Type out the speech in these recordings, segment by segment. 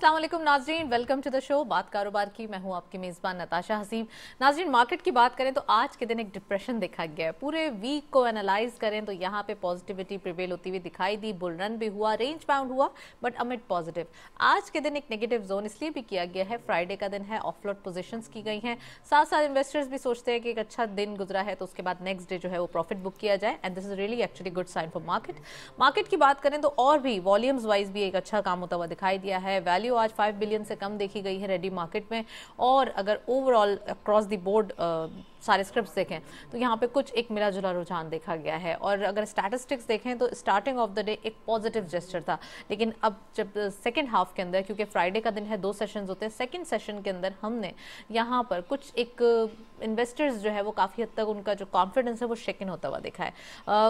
अस्सलाम वालेकुम नाजरीन, वेलकम टू द शो बात कारोबार की। मैं हूं आपकी मेज़बान नताशा हसीब। नाजरीन, मार्केट की बात करें तो आज के दिन एक डिप्रेशन देखा गया है। पूरे वीक को एनालाइज करें तो यहाँ पे पॉजिटिविटी प्रिवेल होती हुई दिखाई दी, बुल रन भी हुआ, रेंज बाउंड हुआ, बट अमिड पॉजिटिव। आज के दिन एक नेगेटिव जोन इसलिए भी किया गया है, फ्राइडे का दिन है, ऑफलोड पोजीशंस की गई हैं। साथ साथ इन्वेस्टर्स भी सोचते हैं कि एक अच्छा दिन गुजरा है तो उसके बाद नेक्स्ट डे जो है वो प्रॉफिट बुक किया जाए, and this is really actually good sign for market. Market की बात करें तो और भी वॉल्यूम्स वाइज भी एक अच्छा काम होता हुआ दिखाई दिया है। वैल्यू आज 5 बिलियन से कम देखी गई है रेडी मार्केट में, और अगर ओवरऑल अक्रॉस द बोर्ड सारे स्क्रिप्ट्स देखें तो यहाँ पे कुछ एक मिला जुला रुझान देखा गया है। और अगर स्टैटिस्टिक्स देखें तो स्टार्टिंग ऑफ द डे एक पॉजिटिव जेस्चर था, लेकिन अब जब सेकेंड हाफ के अंदर, क्योंकि फ्राइडे का दिन है, 2 सेशंस होते हैं, सेकेंड सेशन के अंदर हमने यहाँ पर कुछ एक इन्वेस्टर्स जो है वो काफ़ी हद तक उनका जो कॉन्फिडेंस है वो शेकन होता हुआ दिखा है।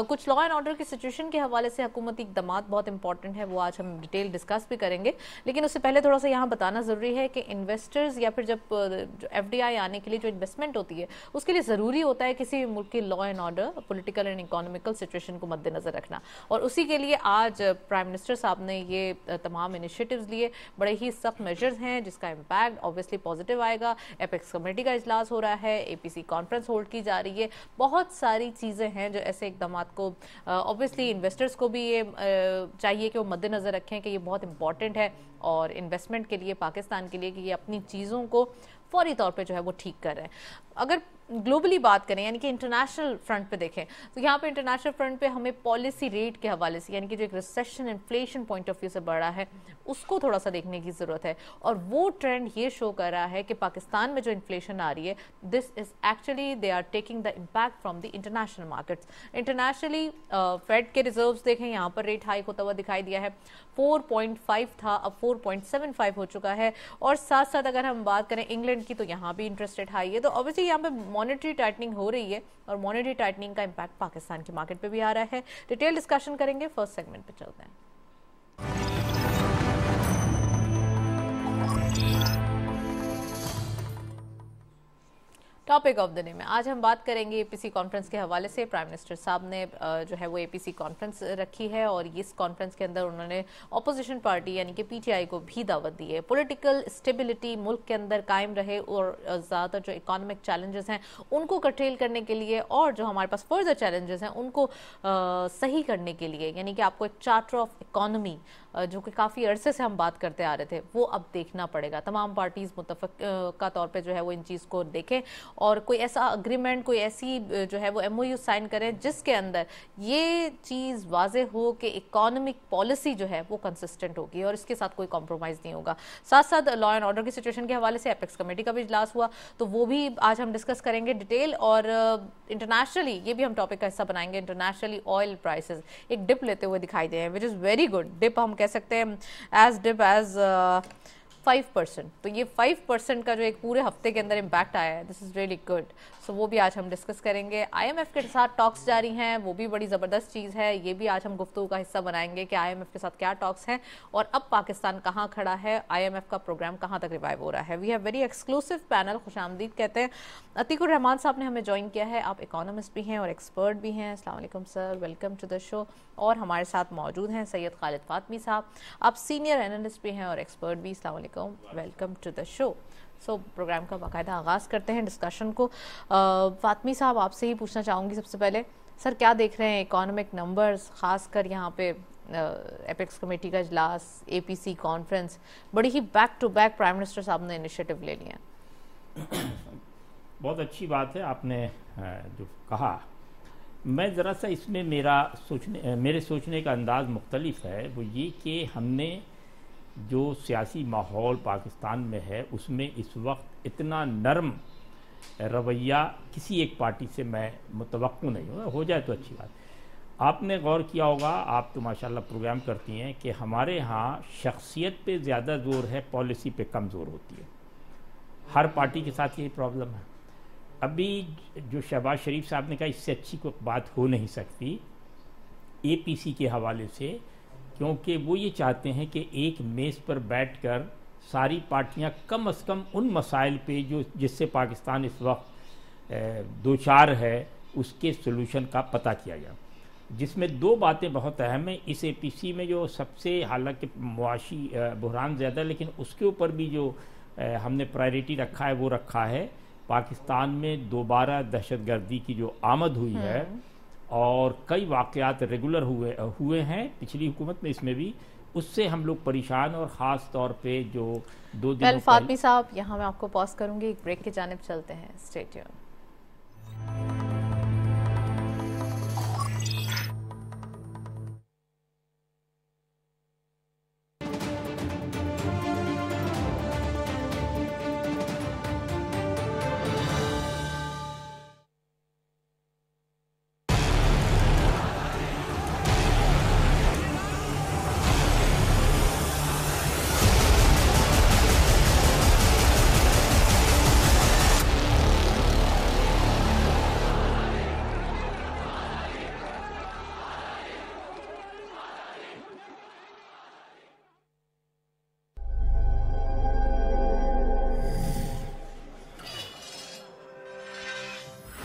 कुछ लॉ एंड ऑर्डर की सिचुएशन के हवाले से हुकूमती इक़दामात बहुत इंपॉर्टेंट है, वो आज हम डिटेल डिस्कस भी करेंगे। लेकिन उससे पहले थोड़ा सा यहाँ बताना ज़रूरी है कि इन्वेस्टर्स या फिर जब FDI आने के लिए जो इन्वेस्टमेंट होती है उसके लिए ज़रूरी होता है किसी भी मुल्क की law and order, political and economical situation को मद्देनजर रखना, और उसी के लिए आज प्राइम मिनिस्टर साहब ने ये तमाम इनिशिएटिव्स लिए। बड़े ही सख्त मेजर्स हैं जिसका इम्पैक्ट ऑब्वियसली पॉजिटिव आएगा। एपेक्स कमेटी का इजलास हो रहा है, APC कॉन्फ्रेंस होल्ड की जा रही है, बहुत सारी चीज़ें हैं जो ऐसे इकदाम को ऑब्वियसली इन्वेस्टर्स को भी ये चाहिए कि वो मद्देनजर रखें कि ये बहुत इंपॉर्टेंट है और इन्वेस्टमेंट के लिए, पाकिस्तान के लिए, कि ये अपनी चीज़ों को फौरी तौर पे जो है वो ठीक कर रहे हैं। अगर ग्लोबली बात करें यानी कि इंटरनेशनल फ्रंट पे देखें तो यहाँ पे इंटरनेशनल फ्रंट पे हमें पॉलिसी रेट के हवाले से, यानी कि जो एक recession inflation point of view से बढ़ा है, उसको थोड़ा सा देखने की ज़रूरत है। और वो ट्रेंड ये शो कर रहा है कि पाकिस्तान में जो इन्फ्लेशन आ रही है, this is actually they are taking the impact from the international markets. Internationally Fed के रिजर्व्स देखें, यहाँ पर रेट हाइक होता हुआ दिखाई दिया है। 4.5 था, अब 4.75 हो चुका है। और साथ साथ अगर हम बात करें इंग्लैंड की तो यहाँ भी इंटरेस्ट रेट हाई है। तो ऑब्वियसली यहाँ पे मॉनेटरी टाइटनिंग हो रही है, और मॉनेटरी टाइटनिंग का इम्पैक्ट पाकिस्तान की मार्केट पे भी आ रहा है। डिटेल डिस्कशन करेंगे, फर्स्ट सेगमेंट पे चलते हैं। टॉपिक ऑफ द डे में आज हम बात करेंगे APC कॉन्फ्रेंस के हवाले से। प्राइम मिनिस्टर साहब ने जो है वो APC कॉन्फ्रेंस रखी है, और इस कॉन्फ्रेंस के अंदर उन्होंने अपोजिशन पार्टी यानी कि PTI को भी दावत दी है। पॉलिटिकल स्टेबिलिटी मुल्क के अंदर कायम रहे, और ज़्यादातर जो इकोनॉमिक चैलेंजेस हैं उनको कर्टेल करने के लिए, और जो हमारे पास फर्दर चैलेंजेस हैं उनको सही करने के लिए, यानी कि आपको एक चार्टर ऑफ इकोनॉमी जो कि काफ़ी अरसे से हम बात करते आ रहे थे, वो अब देखना पड़ेगा। तमाम पार्टीज़ मुतफ़क़ का तौर पे जो है वो इन चीज़ को देखें, और कोई ऐसा अग्रीमेंट, कोई ऐसी जो है वो MOU साइन करें जिसके अंदर ये चीज़ वाज़े हो कि इकोनॉमिक पॉलिसी जो है वो कंसिस्टेंट होगी और इसके साथ कोई कॉम्प्रोमाइज़ नहीं होगा। साथ साथ लॉ एंड ऑर्डर की सिचुएशन के हवाले से एपेक्स कमेटी का भी इजलास हुआ, तो वो भी आज हम डिस्कस करेंगे डिटेल। और इंटरनेशनली ये भी हम टॉपिक का हिस्सा बनाएंगे। इंटरनेशनली ऑयल प्राइसेस एक डिप लेते हुए दिखाई दे हैं, which is very good. Dip हम कह सकते हैं एज डिप एज 5%। तो ये 5% का जो एक पूरे हफ्ते के अंदर इम्पैक्ट आया है, दिस इज़ रियली गुड। सो वो भी आज हम डिस्कस करेंगे। IMF के साथ टॉक्स जारी हैं, वो भी बड़ी ज़बरदस्त चीज़ है, ये भी आज हम गुफ्तगू का हिस्सा बनाएंगे कि IMF के साथ क्या टॉक्स हैं और अब पाकिस्तान कहाँ खड़ा है, IMF का प्रोग्राम कहाँ तक रिवाइव हो रहा है। We have very exclusive panel, खुशामदीद कहते हैं। अतीकुर रहमान साहब ने हमें ज्वाइन किया है, आप इकोनॉमिस्ट भी हैं और एक्सपर्ट भी हैं। अस्सलाम वालेकुम sir, welcome to the show. और हमारे साथ मौजूद हैं सैयद खालिद फातमी साहब, आप सीनियर एनालिस्ट भी हैं और एक्सपर्ट भी। अस्सलाम वालेकुम, welcome to the show. So programme का बाकायदा आगाज़ करते हैं डिस्कशन को। फातमी साहब, आपसे ही पूछना चाहूँगी सबसे पहले, सर क्या देख रहे हैं इकोनॉमिक नंबर्स, ख़ासकर यहाँ पे एपेक्स कमेटी का इजलास, APC कॉन्फ्रेंस, बड़ी ही back to back prime minister साहब ने इनिशिएटिव ले लिया। बहुत अच्छी बात है आपने जो कहा। मैं ज़रा सा इसमें मेरे सोचने का अंदाज़ मुख्तलिफ है। वो ये कि हमने जो सियासी माहौल पाकिस्तान में है उसमें इस वक्त इतना नरम रवैया किसी एक पार्टी से मैं मुतवक्किल नहीं हो जाए तो अच्छी बात। आपने गौर किया होगा, आप तो माशाल्लाह प्रोग्राम करती हैं, कि हमारे यहाँ शख्सियत पे ज़्यादा ज़ोर है, पॉलिसी पे कम ज़ोर होती है। हर पार्टी के साथ यही प्रॉब्लम है। अभी जो शहबाज शरीफ साहब ने कहा, इससे अच्छी कोई बात हो नहीं सकती APC के हवाले से, क्योंकि वो ये चाहते हैं कि एक मेज़ पर बैठकर सारी पार्टियां कम से कम उन मसाइल पे जो जिससे पाकिस्तान इस वक्त दो चार है उसके सलूशन का पता किया जाए। जिसमें दो बातें बहुत अहम हैं इस एपीसी में। जो सबसे, हालांकि मुआशी बहरान ज़्यादा, लेकिन उसके ऊपर भी जो हमने प्रायोरिटी रखा है वो रखा है पाकिस्तान में दोबारा दहशतगर्दी की जो आमद हुई है, और कई वाक़यात रेगुलर हुए हैं पिछली हुकूमत में, इसमें भी, उससे हम लोग परेशान। और ख़ास तौर पे जो 2 दिनों फातमी साहब, यहाँ मैं आपको पॉज करूंगी, एक ब्रेक की जानिब चलते हैं। Stay tuned.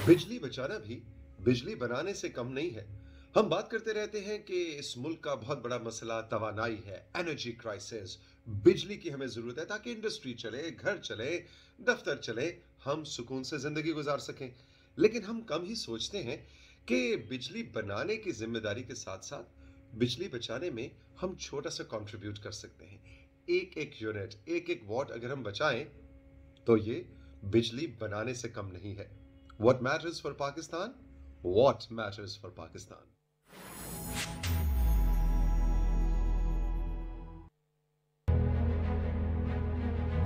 बिजली बचाना भी बिजली बनाने से कम नहीं है। हम बात करते रहते हैं कि इस मुल्क का बहुत बड़ा मसला तवानाई है, एनर्जी क्राइसिस। बिजली की हमें जरूरत है ताकि इंडस्ट्री चले, घर चले, दफ्तर चले, हम सुकून से जिंदगी गुजार सकें। लेकिन हम कम ही सोचते हैं कि बिजली बनाने की जिम्मेदारी के साथ साथ बिजली बचाने में हम छोटा सा कंट्रीब्यूट कर सकते हैं। एक एक यूनिट, एक एक वॉट अगर हम बचाएं तो ये बिजली बनाने से कम नहीं है। What matters for Pakistan? What matters for Pakistan?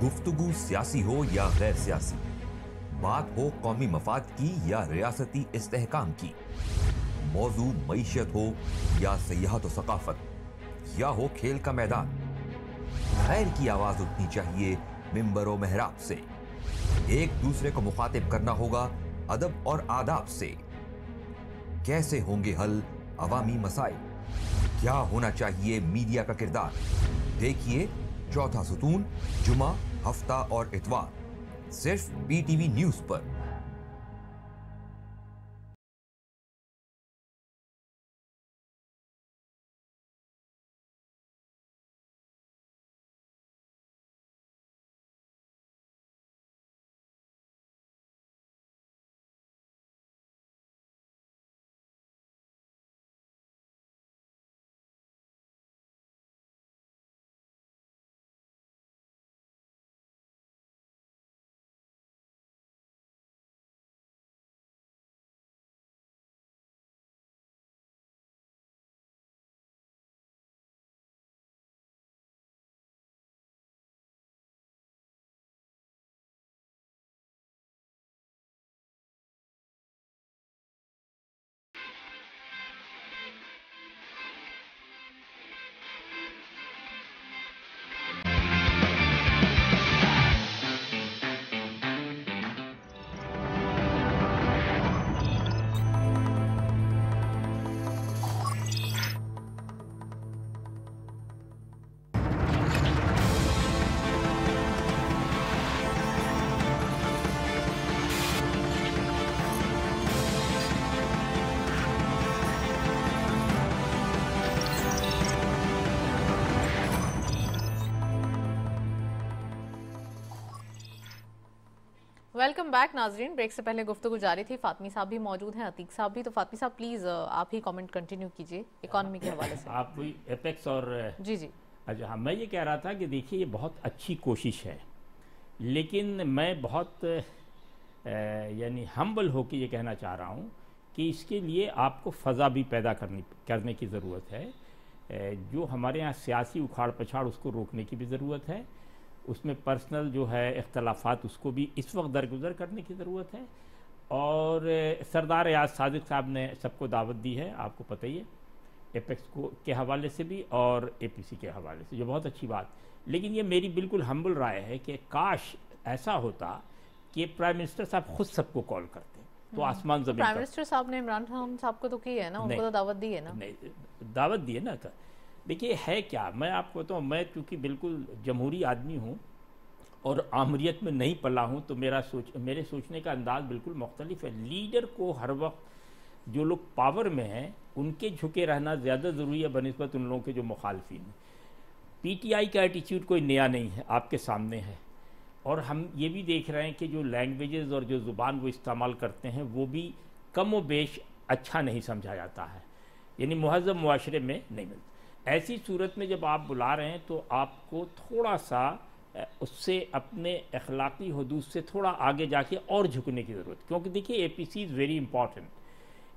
गुफ्तगू सियासी हो या गैर सियासी, बात हो कौमी मफाद की या रियासती इस्तेहकाम की, मौजू मईशत हो या सियाहत व सकाफत, या हो खेल का मैदान, खैर की आवाज उठनी चाहिए मिंबर व मेहराब से। एक दूसरे को मुखातिब करना होगा अदब और आदाब से। कैसे होंगे हल अवामी मसाइल, क्या होना चाहिए मीडिया का किरदार, देखिए चौथा सुतून, जुमा, हफ्ता और इतवार, सिर्फ पीटीवी न्यूज पर। वेलकम बैक नाजरीन। ब्रेक से पहले गुफ्तगू जारी थी, फातमी साहब भी मौजूद हैं, अतीक साहब भी। तो फातमी साहब प्लीज आप ही कमेंट कंटिन्यू कीजिए इकोनॉमी के हवाले से। आप वही एपेक्स और जी जी, अच्छा, हाँ, मैं ये कह रहा था कि देखिए ये बहुत अच्छी कोशिश है, लेकिन मैं बहुत यानी हम्बल होकर ये कहना चाह रहा हूँ कि इसके लिए आपको फ़ज़ा भी पैदा करने की ज़रूरत है। जो हमारे यहाँ सियासी उखाड़ पछाड़, उसको रोकने की भी ज़रूरत है। उसमें पर्सनल जो है इख्तलाफात, उसको भी इस वक्त दरगुजर करने की ज़रूरत है। और सरदार याद सादिक साहब ने सबको दावत दी है, आपको पता ही है, एपेक्स को के हवाले से भी और एपीसी के हवाले से, जो बहुत अच्छी बात। लेकिन ये मेरी बिल्कुल हम्बल राय है कि काश ऐसा होता कि प्राइम मिनिस्टर साहब खुद सबको कॉल करते तो आसमान ज़मीन। प्राइम मिनिस्टर साहब ने इमरान खान साहब को तो की है ना, उनको तो दावत दी है ना। नहीं, दावत दी है ना। देखिए है क्या, मैं आपको बताऊँ, मैं चूँकि बिल्कुल जमहूरी आदमी हूँ और आमरीत में नहीं पला हूँ, तो मेरे सोचने का अंदाज़ बिल्कुल मुख्तलिफ है। लीडर को हर वक्त, जो लोग पावर में हैं, उनके झुके रहना ज़्यादा ज़रूरी है बनिस्बत उन लोगों के जो मुखालफिन हैं। पीटीआई का एटीट्यूड कोई नया नहीं है, आपके सामने है, और हम ये भी देख रहे हैं कि जो लैंग्वेजेस और जो ज़ुबान वो इस्तेमाल करते हैं वो भी कम व बेश अच्छा नहीं समझा जाता है, यानी मुहज़्ज़ब मुआशरे में नहीं मिलता। ऐसी सूरत में जब आप बुला रहे हैं तो आपको थोड़ा सा उससे अपने अखलाकी हदूद से थोड़ा आगे जाके और झुकने की ज़रूरत, क्योंकि देखिए APC इज़ वेरी इंपॉर्टेंट।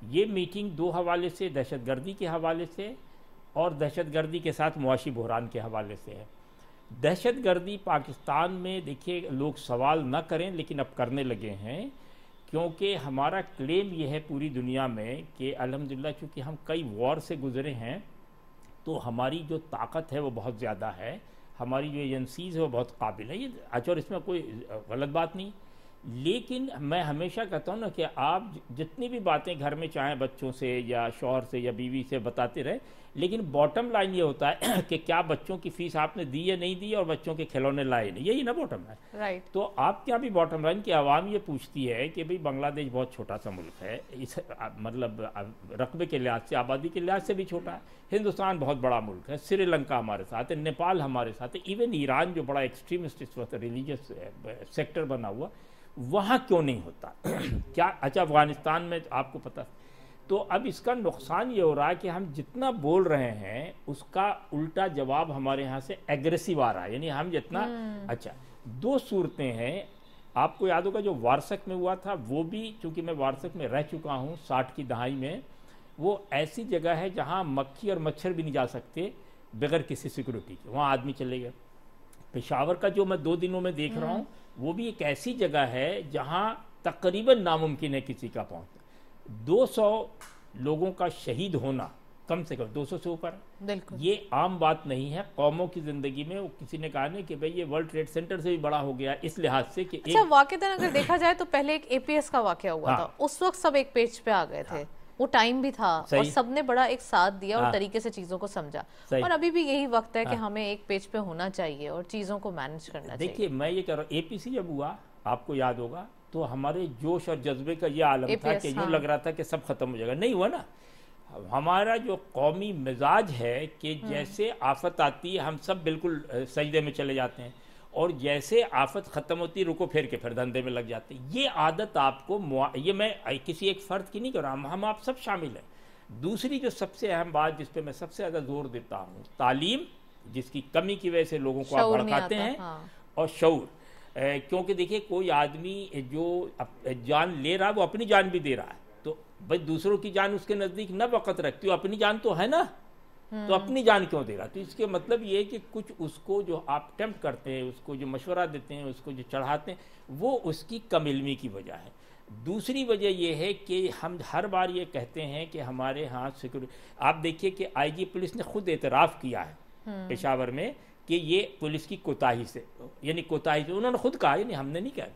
ये मीटिंग दो हवाले से, दहशतगर्दी के हवाले से और दहशतगर्दी के साथ मुआशी बहरान के हवाले से है। दहशतगर्दी पाकिस्तान में देखिए लोग सवाल न करें लेकिन अब करने लगे हैं, क्योंकि हमारा क्लेम यह है पूरी दुनिया में कि अल्हम्दुलिल्लाह चूँकि हम कई वॉर से गुज़रे हैं तो हमारी जो ताकत है वो बहुत ज़्यादा है, हमारी जो एजेंसीज़ है वो बहुत काबिल है, ये अच्छा, और इसमें कोई गलत बात नहीं। लेकिन मैं हमेशा कहता हूँ ना कि आप जितनी भी बातें घर में चाहें बच्चों से या शौहर से या बीवी से बताते रहे, लेकिन बॉटम लाइन ये होता है कि क्या बच्चों की फीस आपने दी या नहीं दी और बच्चों के खिलौने लाए नहीं, यही ना बॉटम लाइन। राइट। तो आप क्या भी बॉटम लाइन की आवाम ये पूछती है कि भाई बांग्लादेश बहुत छोटा सा मुल्क है, इस मतलब रकबे के लिहाज से, आबादी के लिहाज से भी छोटा है, हिंदुस्तान बहुत बड़ा मुल्क है, श्रीलंका हमारे साथ है, नेपाल हमारे साथ है, इवन ईरान जो बड़ा एक्सट्रीमिस्ट इस वक्त रिलीजियस सेक्टर बना हुआ, वहाँ क्यों नहीं होता क्या? अच्छा, अफगानिस्तान में आपको पता। तो अब इसका नुकसान ये हो रहा है कि हम जितना बोल रहे हैं उसका उल्टा जवाब हमारे यहाँ से एग्रेसिव आ रहा है, यानी हम जितना अच्छा, दो सूरतें हैं। आपको याद होगा जो वारसक में हुआ था, वो भी चूँकि मैं वारसक में रह चुका हूँ 60 की दहाई में, वो ऐसी जगह है जहाँ मक्खी और मच्छर भी नहीं जा सकते बगैर किसी सिक्योरिटी के, वहाँ आदमी चले गए। पेशावर का जो मैं 2 दिनों में देख रहा हूँ वो भी एक ऐसी जगह है जहाँ तकरीबन नामुमकिन है किसी का पहुँचना। 200 लोगों का शहीद होना, कम से कम 200 से ऊपर, बिल्कुल ये आम बात नहीं है कौमों की ज़िंदगी में। वो किसी ने कहा नहीं कि भाई ये वर्ल्ड ट्रेड सेंटर से भी बड़ा हो गया इस लिहाज से कि अच्छा, वाक़ईतन अगर देखा जाए तो पहले एक APS का वाक़या हुआ हाँ। था, उस वक्त सब एक पेज पे आ गए थे, वो टाइम भी था और सबने बड़ा एक साथ दिया और तरीके से चीजों को समझा, और अभी भी यही वक्त है कि हमें एक पेज पे होना चाहिए और चीजों को मैनेज करना चाहिए। देखिए मैं ये कह रहा हूँ, APC जब हुआ आपको याद होगा तो हमारे जोश और जज्बे का ये आलम था कि यूँ लग रहा था कि सब खत्म हो जाएगा, नहीं हुआ ना। हमारा जो कौमी मिजाज है कि जैसे आफत आती है हम सब बिल्कुल सजदे में चले जाते हैं, और जैसे आफत ख़त्म होती है रुको फेर के फिर धंधे में लग जाते हैं। ये आदत आपको, ये मैं किसी एक फ़र्द की नहीं कर रहा, हम आप सब शामिल हैं। दूसरी जो सबसे अहम बात जिस पे मैं सबसे ज़्यादा जोर देता हूँ, तालीम, जिसकी कमी की वजह से लोगों को आप भड़काते हैं, और शऊर। क्योंकि देखिए कोई आदमी जो जान ले रहा है वो अपनी जान भी दे रहा है, तो भाई दूसरों की जान उसके नज़दीक न वक़्त रखती हो, अपनी जान तो है ना, तो अपनी जान क्यों दे रहा। तो इसके मतलब ये है कि कुछ उसको जो आप टेम्प्ट करते हैं, उसको जो मशवरा देते हैं, उसको जो चढ़ाते हैं, वो उसकी कम इल्मी की वजह है। दूसरी वजह यह है कि हम हर बार ये कहते हैं कि हमारे यहाँ सिक्योरिटी, आप देखिए कि IG पुलिस ने खुद एतराफ़ किया है पेशावर में कि ये पुलिस की कोताही से, यानी कोताही से उन्होंने खुद कहा, यानी हमने नहीं कहा।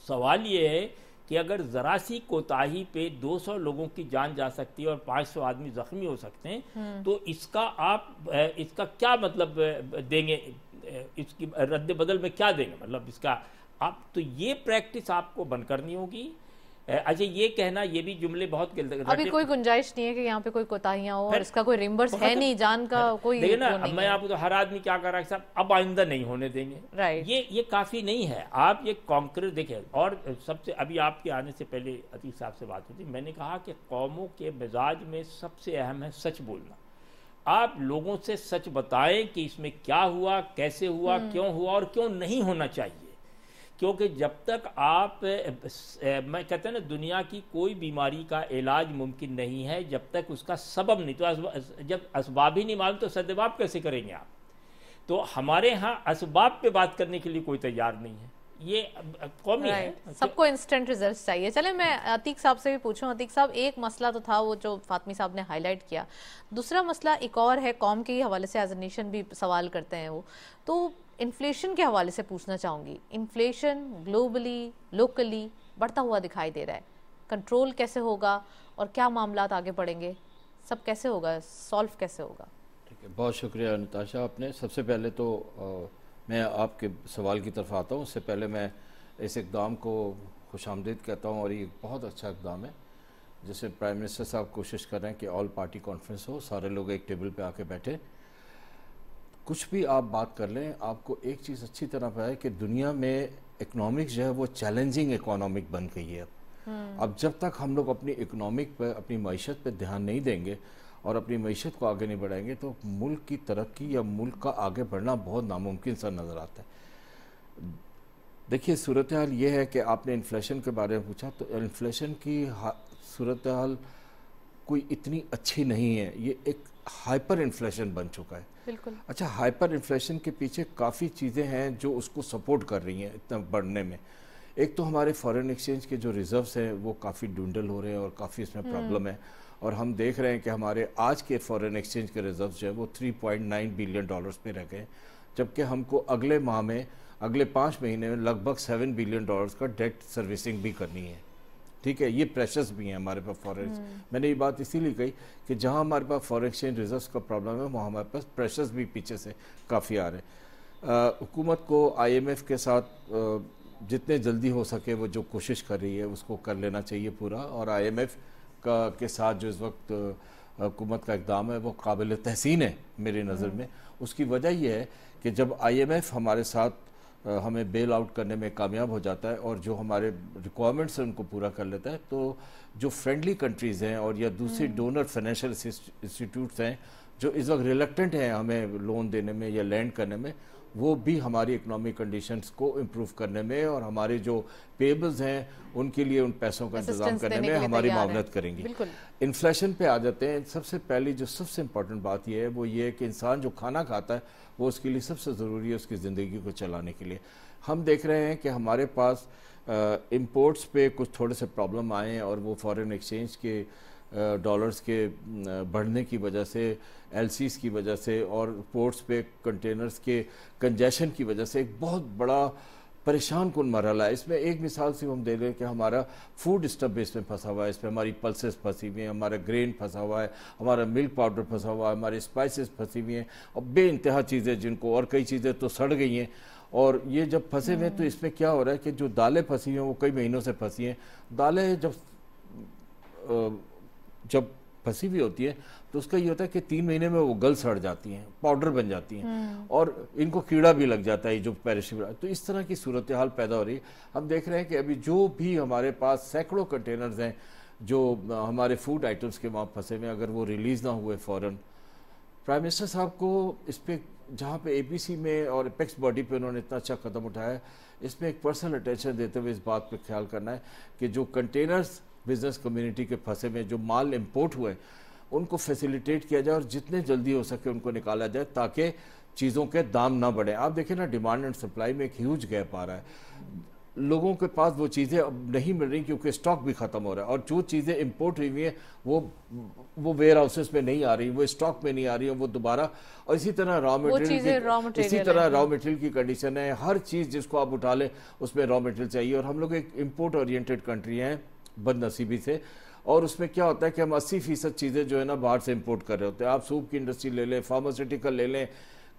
सवाल ये है कि अगर ज़रा सी कोताही पे 200 लोगों की जान जा सकती है और 500 आदमी ज़ख्मी हो सकते हैं, तो इसका आप इसका क्या मतलब देंगे, इसकी रद्द बदल में क्या देंगे, मतलब इसका आप, तो ये प्रैक्टिस आपको बंद करनी होगी। अच्छा, ये कहना, ये भी जुमले बहुत अभी कोई गुंजाइश नहीं है कि यहाँ पे कोई कोताहियां हो और इसका कोई रिम्बर्स है नहीं, जान का कोई देखिए ना, मैं आपको तो हर आदमी क्या कर रहा है साहब, अब आइंदा नहीं होने देंगे, राइट। ये काफ़ी नहीं है। आप ये कॉन्क्रीट देखिए। और सबसे अभी आपके आने से पहले अतीक साहब से बात होती, मैंने कहा कि कौमों के मिजाज में सबसे अहम है सच बोलना। आप लोगों से सच बताएं कि इसमें क्या हुआ, कैसे हुआ, क्यों हुआ और क्यों नहीं होना चाहिए। क्योंकि जब तक आप, मैं कहता हूँ ना, दुनिया की कोई बीमारी का इलाज मुमकिन नहीं है जब तक उसका सबब नहीं, तो जब असबाब ही नहीं मालूम तो सदबाब कैसे करेंगे आप। तो हमारे यहाँ असबाब पे बात करने के लिए कोई तैयार नहीं है, ये कौमी है, सबको इंस्टेंट रिजल्ट्स चाहिए। चले मैं अतीक साहब से भी पूछूं। अतीक साहब, एक मसला तो था वो जो फातमी साहब ने हाईलाइट किया, दूसरा मसला एक और है, कौम के हवाले से एज ए नेशन भी सवाल करते हैं वो, तो इन्फ्लेशन के हवाले से पूछना चाहूँगी। इन्फ्लेशन ग्लोबली, लोकली बढ़ता हुआ दिखाई दे रहा है, कंट्रोल कैसे होगा और क्या मामलात आगे बढ़ेंगे, सब कैसे होगा, सॉल्व कैसे होगा? ठीक है, बहुत शुक्रिया नताशा। आपने सबसे पहले तो मैं आपके सवाल की तरफ आता हूँ, उससे पहले मैं इस इक़दाम को खुशामदीद कहता हूँ और ये बहुत अच्छा इक़दाम है। जैसे प्राइम मिनिस्टर साहब कोशिश कर रहे हैं कि ऑल पार्टी कॉन्फ्रेंस हो, सारे लोग एक टेबल पे आके बैठे, कुछ भी आप बात कर लें, आपको एक चीज़ अच्छी तरह पता है कि दुनिया में इकोनॉमिक्स जो है वो चैलेंजिंग इकोनॉमिक बन गई है अब जब तक हम लोग अपनी इकोनॉमिक पर, अपनी मईशत पर ध्यान नहीं देंगे और अपनी मईशत को आगे नहीं बढ़ाएंगे तो मुल्क की तरक्की या मुल्क का आगे बढ़ना बहुत नामुमकिन सा नज़र आता है। देखिए सूरत हाल ये है कि आपने इन्फ्लेशन के बारे में पूछा, तो इन्फ्लेशन की सूरत हाल कोई इतनी अच्छी नहीं है, ये एक हाइपर इन्फ्लेशन बन चुका है। बिल्कुल। अच्छा, हाइपर इन्फ्लेशन के पीछे काफ़ी चीज़ें हैं जो उसको सपोर्ट कर रही हैं इतना बढ़ने में। एक तो हमारे फॉरेन एक्सचेंज के जो रिजर्व्स हैं वो काफ़ी ड्विंडल हो रहे हैं और काफ़ी इसमें प्रॉब्लम है, और हम देख रहे हैं कि हमारे आज के फॉरेन एक्सचेंज के रिजर्व्स जो है वो 3.9 बिलियन डॉलर्स पे रह गए, जबकि हमको अगले माह में, अगले 5 महीने में लगभग 7 बिलियन डॉलर्स का डेट सर्विसिंग भी करनी है। ठीक है, ये प्रेशर्स भी हैं हमारे पास फॉरेन। मैंने ये बात इसीलिए कही कि जहां हमारे पास फॉरेन एक्सचेंज रिजर्व्स का प्रॉब्लम है वहाँ हमारे पास प्रेशर्स भी पीछे से काफ़ी आ रहे हैं। हुकूमत को IMF के साथ जितने जल्दी हो सके वो जो कोशिश कर रही है उसको कर लेना चाहिए पूरा, और IMF के साथ जो इस वक्त हुकूमत का इक़दाम है वो काबिल तहसीन है मेरी नज़र में। उसकी वजह यह है कि जब IMF हमारे साथ हमें बेल आउट करने में कामयाब हो जाता है और जो हमारे रिक्वायरमेंट्स हैं उनको पूरा कर लेता है, तो जो फ्रेंडली कंट्रीज़ हैं और या दूसरी डोनर फाइनेंशियल इंस्टीट्यूट्स हैं जो इस वक्त रिलक्टेंट हैं हमें लोन देने में या लैंड करने में, वो भी हमारी इकोनॉमिक कंडीशंस को इम्प्रूव करने में और हमारे जो पेबल्स हैं उनके लिए उन पैसों का इंतजाम करने में हमारी मावनत करेंगी। इन्फ्लेशन पे आ जाते हैं। सबसे पहली जो सबसे इम्पोर्टेंट बात यह है वो ये है कि इंसान जो खाना खाता है वो उसके लिए सबसे ज़रूरी है उसकी ज़िंदगी को चलाने के लिए। हम देख रहे हैं कि हमारे पास इम्पोर्ट्स पे कुछ थोड़े से प्रॉब्लम आए हैं और वो फॉरेन एक्सचेंज के डॉलर्स के बढ़ने की वजह से, LCs की वजह से और पोर्ट्स पे कंटेनर्स के कंजेशन की वजह से एक बहुत बड़ा परेशान कुन मरहला है। इसमें एक मिसाल से हम दे रहे हैं कि हमारा फूड स्टफ इसमें फंसा हुआ है, इसमें हमारी पल्सेस फंसी हुई हैं, हमारा ग्रेन फंसा हुआ है, हमारा मिल्क पाउडर फंसा हुआ है, हमारे स्पाइसेस फंसी हुई हैं और बेइंतहा चीज़ें जिनको, और कई चीज़ें तो सड़ गई हैं। और ये जब फंसे हुए हैं तो इसमें क्या हो रहा है कि जो दालें फंसी हैं वो कई महीनों से फंसी हैं। दालें जब फंसी हुई होती है तो उसका ये होता है कि 3 महीने में वो गल सड़ जाती हैं, पाउडर बन जाती हैं और इनको कीड़ा भी लग जाता है जो पेरिशेबल। तो इस तरह की सूरत हाल पैदा हो रही है। हम देख रहे हैं कि अभी जो भी हमारे पास सैकड़ों कंटेनर्स हैं जो हमारे फूड आइटम्स के वहाँ फंसे हुए, अगर वो रिलीज़ ना हुए फ़ौरन, प्राइम मिनिस्टर साहब को इस पर, जहाँ पे APC में और एपेक्स बॉडी पे उन्होंने इतना अच्छा कदम उठाया है, इसमें एक पर्सनल अटेंशन देते हुए इस बात पे ख्याल करना है कि जो कंटेनर्स बिजनेस कम्युनिटी के फंसे में जो माल इंपोर्ट हुए उनको फैसिलिटेट किया जाए और जितने जल्दी हो सके उनको निकाला जाए ताकि चीज़ों के दाम ना बढ़े। आप देखें ना, डिमांड एंड सप्लाई में एक ह्यूज गैप आ रहा है। लोगों के पास वो चीज़ें अब नहीं मिल रही क्योंकि स्टॉक भी ख़त्म हो रहा है, और जो चीज़ें इंपोर्ट हुई हुई हैं वो वेयर हाउसेस में नहीं आ रही, वो स्टॉक में नहीं आ रही है, वो दोबारा। और इसी तरह रॉ मटेरियल की कंडीशन है। हर चीज़ जिसको आप उठा लें उसमें रॉ मटेरियल चाहिए, और हम लोग एक इम्पोर्ट ओरिएंटेड कंट्री हैं बदनसीबी से, और उसमें क्या होता है कि हम 80% चीज़ें जो है ना बाहर से इंपोर्ट कर रहे होते हैं। आप सूप की इंडस्ट्री ले लें, फार्मास्यूटिकल ले लें,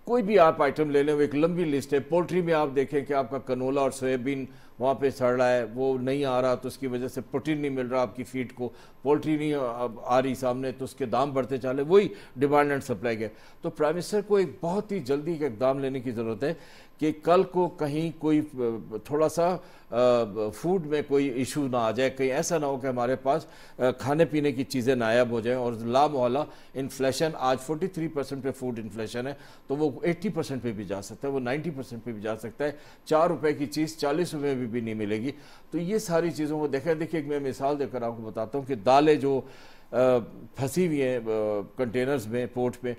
कोई भी आप आइटम ले लें, वो एक लंबी लिस्ट है। पोल्ट्री में आप देखें कि आपका कनोला और सोयाबीन वहाँ पे सड़ रहा है, वो नहीं आ रहा तो उसकी वजह से प्रोटीन नहीं मिल रहा आपकी फीड को, पोल्ट्री नहीं आ रही सामने तो उसके दाम बढ़ते चले, वही डिमांड एंड सप्लाई के। तो प्राइम मिनिस्टर को एक बहुत ही जल्दी एक इकदाम लेने की ज़रूरत है कि कल को कहीं कोई थोड़ा सा फूड में कोई इशू ना आ जाए, कहीं ऐसा ना हो कि हमारे पास खाने पीने की चीज़ें नायाब हो जाएं और ला मोहल्ला इन्फ्लेशन आज 43% पे फूड इन्फ्लेशन है, तो वो 80% पे भी जा सकता है, वो 90% पे भी जा सकता है। 4 रुपए की चीज़ 40 रुपए में भी नहीं मिलेगी। तो ये सारी चीज़ों को देखिए मैं मिसाल देकर आपको बताता हूँ कि दालें जो फंसी हुई हैं कंटेनर्स में, पोर्ट पे,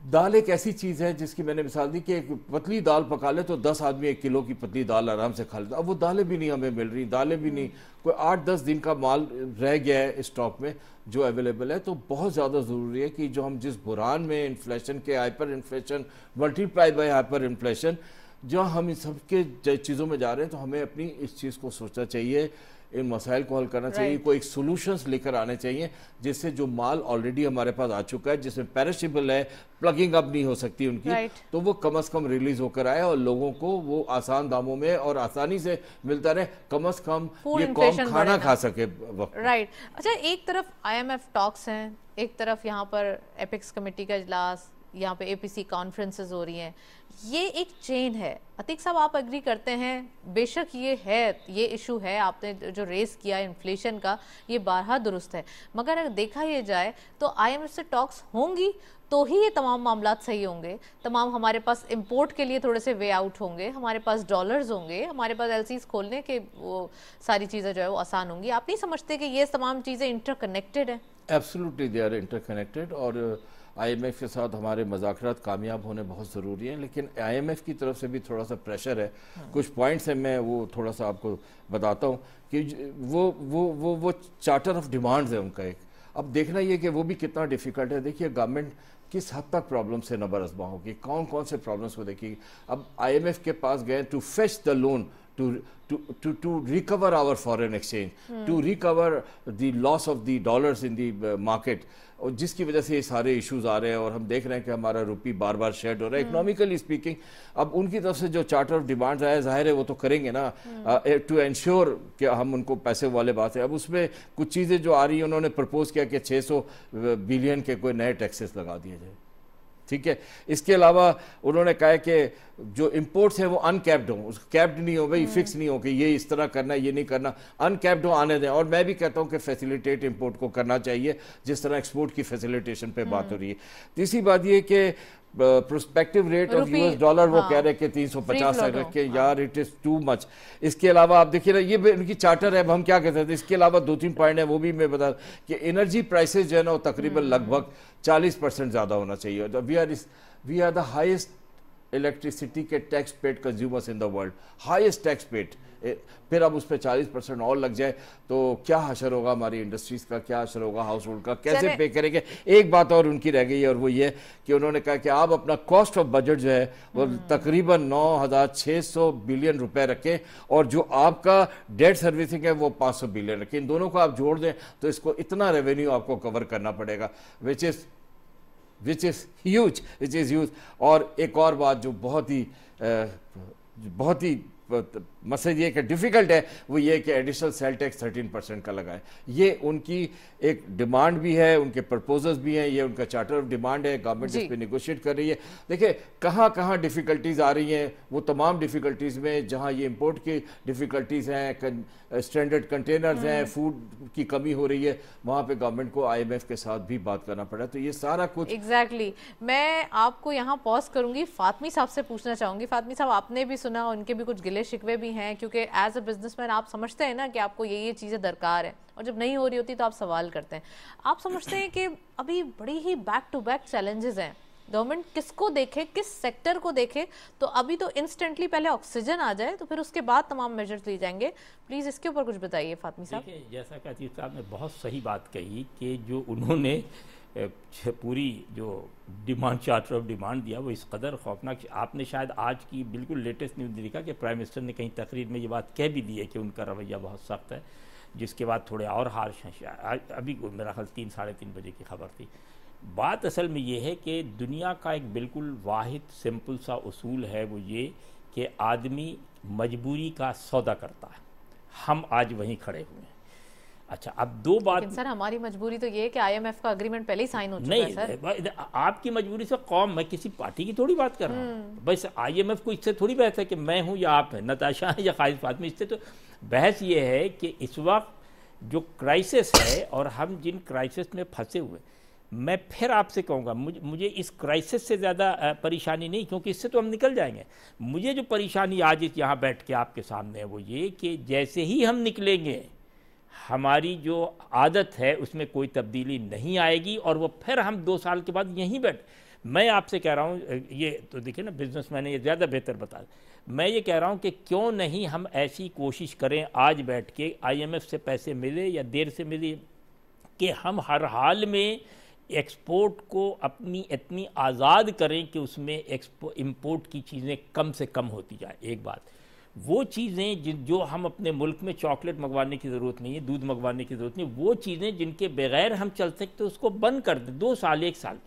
दाल एक ऐसी चीज़ है जिसकी मैंने मिसाल दी कि एक पतली दाल पका ले तो 10 आदमी 1 किलो की पतली दाल आराम से खा लेते। अब वो दालें भी नहीं हमें मिल रही, दालें भी नहीं, कोई 8-10 दिन का माल रह गया है स्टॉक में जो अवेलेबल है। तो बहुत ज़्यादा ज़रूरी है कि जो हम जिस बुरान में इन्फ्लेशन के, hyper inflation multiply by hyper inflation, जहाँ हम इन सब के चीज़ों में जा रहे हैं तो हमें अपनी इस चीज़ को सोचना चाहिए, इन मसाइल को हल करना चाहिए, कोई एक सोल्यूशंस लेकर आने चाहिए जिससे जो माल ऑलरेडी हमारे पास आ चुका है, जिसमें पेरिशेबल है, प्लगिंग अप नहीं हो सकती उनकी, तो वो कम से कम रिलीज होकर आए और लोगों को वो आसान दामों में और आसानी से मिलता रहे, कम से कम ये कौम खाना खा सके। राइट। अच्छा, एक तरफ IMF टॉक्स हैं, एक तरफ यहाँ पर एपिक्स कमेटी का इजलास, यहाँ पे APC कॉन्फ्रेंसेस हो रही हैं, ये एक चेन है। अतीक साहब, आप एग्री करते हैं बेशक ये इशू है, आपने जो रेस किया इन्फ्लेशन का, ये बारहा दुरुस्त है, मगर अगर देखा ये जाए तो IMF से टॉक्स होंगी तो ही ये तमाम मामलात सही होंगे, तमाम हमारे पास इंपोर्ट के लिए थोड़े से वे आउट होंगे, हमारे पास डॉलर्स होंगे, हमारे पास LCs खोलने के वो सारी चीज़ें जो है वो आसान होंगी। आप नहीं समझते कि ये तमाम चीज़ें इंटरकनेक्टेड है? एब्सोल्युटली दे आर इंटरकनेक्टेड, और IMF के साथ हमारे मुज़ाकरात कामयाब होने बहुत ज़रूरी हैं, लेकिन IMF की तरफ से भी थोड़ा सा प्रेशर है। कुछ पॉइंट्स हैं, मैं वो थोड़ा सा आपको बताता हूँ कि वो चार्टर ऑफ डिमांड्स है उनका एक। अब देखना ये कि वो भी कितना डिफ़िकल्ट है। देखिए गवर्नमेंट किस हद तक प्रॉब्लम से नबरसबा होगी, कौन कौन से प्रॉब्लम्स को देखिए। अब IMF के पास गए to fetch the loan to recover our foreign exchange, to recover the loss of the dollars in the market, और जिसकी वजह से ये सारे इश्यूज आ रहे हैं और हम देख रहे हैं कि हमारा रुपी बार बार शेड हो रहा है इकोनॉमिकली स्पीकिंग। अब उनकी तरफ से जो चार्टर ऑफ डिमांड्स आया, जाहिर है वो तो करेंगे ना टू एंश्योर कि हम उनको पैसे वाले बात है। अब उसमें कुछ चीज़ें जो आ रही हैं, उन्होंने प्रपोज किया कि 600 बिलियन के कोई नए टैक्सेस लगा दिए जाए, ठीक है। इसके अलावा उन्होंने कहा कि जो इंपोर्ट्स हैं वो अनकैप्ड हों, कैप्ड नहीं हो भाई, फिक्स नहीं हो कि ये इस तरह करना ये नहीं करना, अनकैप्ड हो, आने दें। और मैं भी कहता हूं कि फैसिलिटेट इंपोर्ट को करना चाहिए जिस तरह एक्सपोर्ट की फैसिलिटेशन पे बात हो रही है। तीसरी बात ये कि prospective rate of US dollar वो कह रहे हैं कि 350 तक रखे, यार इट इज टू मच। इसके अलावा आप देखिए ना, ये उनकी चार्टर है, अब हम क्या कहते हैं। इसके अलावा 2-3 पॉइंट है, वो भी मैं बता कि एनर्जी प्राइसेस जो है ना वो तकरीबन लगभग 40% ज्यादा होना चाहिए। We are the highest electricity के tax paid consumers in the world, highest tax paid. फिर अब उस पर 40% और लग जाए तो क्या हशर होगा हमारी इंडस्ट्रीज का, क्या हशर होगा हाउस होल्ड का, कैसे पे करेंगे। एक बात और उनकी रह गई है, और वो ये कि उन्होंने कहा कि आप अपना कॉस्ट ऑफ बजट जो है वो तकरीबन 9,600 बिलियन रुपए रखें, और जो आपका डेट सर्विसिंग है वो 500 बिलियन रखें। इन दोनों को आप जोड़ दें तो इसको इतना रेवेन्यू आपको कवर करना पड़ेगा, विच इज ह्यूज। और एक और बात जो बहुत ही मसला ये कि डिफिकल्ट है, वो ये कि एडिशनल सेल टैक्स 13% का लगाए। ये उनकी एक डिमांड भी है, उनके प्रपोजल्स भी हैं, ये उनका चार्टर ऑफ डिमांड है, गवर्नमेंट इस पे नेगोशिएट कर रही है। देखिए कहाँ कहाँ डिफिकल्टीज आ रही हैं, वो तमाम डिफिकल्टीज में जहाँ ये इंपोर्ट की डिफिकल्टीज हैं, स्टैंडर्ड कंटेनर्स हैं, फूड की कमी हो रही है, वहाँ पे गवर्नमेंट को IMF के साथ भी बात करना पड़ा। तो ये सारा कुछ एग्जैक्टली मैं आपको यहाँ पॉज करूंगी, फातमी साहब से पूछना चाहूंगी। फातमी साहब, आपने भी सुना, उनके भी कुछ गिले शिकवे भी हैं, क्योंकि एज अ बिजनेसमैन आप समझते हैं ना कि आपको ये चीज़ें दरकार है, और जब नहीं हो रही होती तो आप सवाल करते हैं। आप समझते हैं कि अभी बड़ी ही बैक टू बैक चैलेंजेस हैं, गवर्नमेंट किसको देखे, किस सेक्टर को देखे? तो अभी तो इंस्टेंटली पहले ऑक्सीजन आ जाए तो फिर उसके बाद तमाम मेजर्स लिए जाएंगे। प्लीज़ इसके ऊपर कुछ बताइए फातमी साहब। जैसा कि अतीक साहब ने बहुत सही बात कही कि जो उन्होंने पूरी जो डिमांड चार्टर ऑफ डिमांड दिया वो इस कदर खौफनाक। आपने शायद आज की बिल्कुल लेटेस्ट न्यूज़ देखा कि प्राइम मिनिस्टर ने कहीं तकरीर में ये बात कह भी दी है कि उनका रवैया बहुत सख्त है, जिसके बाद थोड़े और हार्श हैं। अभी मेरा ख्याल 3-3:30 बजे की खबर थी। बात असल में ये है कि दुनिया का एक बिल्कुल वाहिद सिंपल सा उसूल है, वो ये कि आदमी मजबूरी का सौदा करता है। हम आज वहीं खड़े हुए हैं। अच्छा, अब दो बात सर, हमारी मजबूरी तो ये है कि IMF का एग्रीमेंट पहले ही साइन हो चुका है सर। आपकी मजबूरी से कौम, मैं किसी पार्टी की थोड़ी बात कर रहा हूँ। बस IMF को इससे थोड़ी बहस है कि मैं हूँ या आप हैं, नताशा है या खालिद फातमी। इससे तो बहस ये है कि इस वक्त जो क्राइसिस है और हम जिन क्राइसिस में फंसे हुए, मैं फिर आपसे कहूँगा मुझे इस क्राइसिस से ज़्यादा परेशानी नहीं, क्योंकि इससे तो हम निकल जाएंगे। मुझे जो परेशानी आज यहाँ बैठ के आपके सामने है वो ये कि जैसे ही हम निकलेंगे हमारी जो आदत है उसमें कोई तब्दीली नहीं आएगी, और वो फिर हम 2 साल के बाद यहीं बैठ। मैं आपसे कह रहा हूँ, ये तो देखिए ना, बिजनेसमैन ने ये ज़्यादा बेहतर बता। मैं ये कह रहा हूँ कि क्यों नहीं हम ऐसी कोशिश करें आज बैठ के, IMF से पैसे मिले या देर से मिले, कि हम हर हाल में एक्सपोर्ट को अपनी इतनी आज़ाद करें कि उसमें इंपोर्ट की चीज़ें कम से कम होती जाए। एक बात, वो चीज़ें जो हम अपने मुल्क में चॉकलेट मंगवाने की ज़रूरत नहीं है, दूध मंगवाने की ज़रूरत नहीं, वो चीज़ें जिनके बगैर हम चल सकते उसको बंद कर दें। 2 साल 1 साल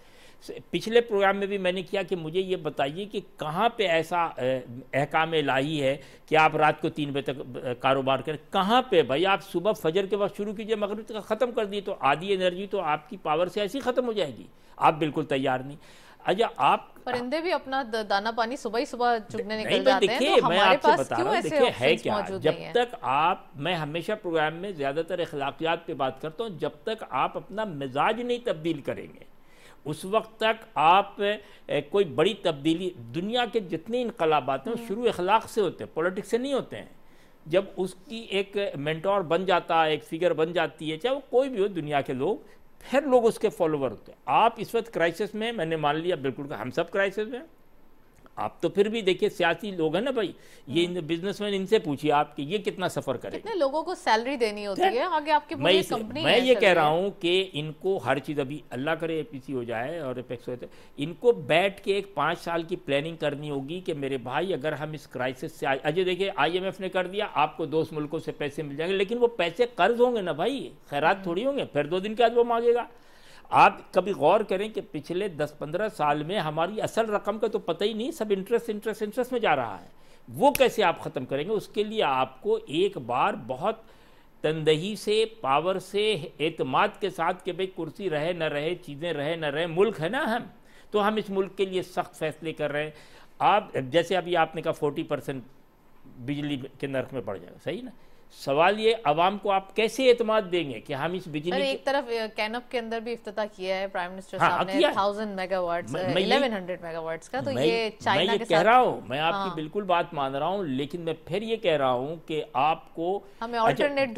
पिछले प्रोग्राम में भी मैंने किया कि मुझे ये बताइए कि कहाँ पे ऐसा अहकाम इलाही है कि आप रात को 3 बजे तक कारोबार करें। कहाँ पे भाई? आप सुबह फजर के वक्त शुरू कीजिए, मगरिब तक ख़त्म कर दिए तो आधी एनर्जी तो आपकी पावर से ऐसी ख़त्म हो जाएगी। आप बिल्कुल तैयार नहीं। अच्छा, आप परिंदे भी अपना दाना पानी सुबह ही सुबह चुगने निकल नहीं, जाते देखिए, हैं, तो मैं हमारे आपसे पास बता क्यों रहा हूँ, ऐसे देखिए है ऑप्शंस क्या, मौजूद जब नहीं है? तक आप, मैं हमेशा प्रोग्राम में ज़्यादातर अखलाकियात पे बात करता हूँ, जब तक आप अपना मिजाज नहीं तब्दील करेंगे उस वक्त तक आप कोई बड़ी तब्दीली, दुनिया के जितने इनकलाबात हैं शुरू अखलाक से होते हैं, पॉलिटिक्स से नहीं होते हैं। जब उसकी एक मेंटोर बन जाता है, एक फिगर बन जाती है, चाहे वो कोई भी हो दुनिया के लोग, फिर लोग उसके फॉलोवर होते हैं। आप इस वक्त क्राइसिस में, मैंने मान लिया बिल्कुल, हम सब क्राइसिस में। आप तो फिर भी देखिए सियासी लोग हैं ना भाई, ये बिजनेसमैन, इनसे पूछिए आप कि ये कितना सफ़र करेंगे, कितने लोगों को सैलरी देनी होती है, आगे आपकी पूरी कंपनी मैं ये कह रहा हूँ कि इनको हर चीज़, अभी अल्लाह करे एपीसी हो जाए और एपेक्स हो जाए, इनको बैठ के एक 5 साल की प्लानिंग करनी होगी कि मेरे भाई अगर हम इस क्राइसिस से, अजय देखिए IMF ने कर दिया, आपको 2 मुल्कों से पैसे मिल जाएंगे, लेकिन वो पैसे कर्ज होंगे ना भाई, खैरात थोड़ी होंगे। फिर 2 दिन के बाद वो मांगेगा। आप कभी गौर करें कि पिछले 10-15 साल में हमारी असल रकम का तो पता ही नहीं, सब इंटरेस्ट में जा रहा है। वो कैसे आप ख़त्म करेंगे? उसके लिए आपको एक बार बहुत तंदही से, पावर से, एतमाद के साथ कि भाई कुर्सी रहे न रहे, चीज़ें रहे न रहे, मुल्क है ना हम, तो हम इस मुल्क के लिए सख्त फैसले कर रहे हैं। आप जैसे अभी आपने कहा 40% बिजली के नर्क में बढ़ जाएगा, सही ना? सवाल ये, अवाम को आप कैसे एतमाद देंगे कि हम इस बिजली, एक तरफ कैनप के अंदर भी इफ्तिताह किया है प्राइम मिनिस्टर हाँ, साहब ने 1000 मेगावाट्स, 1100 मेगावाट्स का, तो ये चाइना के साथ, कह रहा हूँ, मैं आपकी बिल्कुल बात मान रहा हूँ, लेकिन मैं फिर ये कह रहा हूँ कि आपको हमें ऑल्टरनेट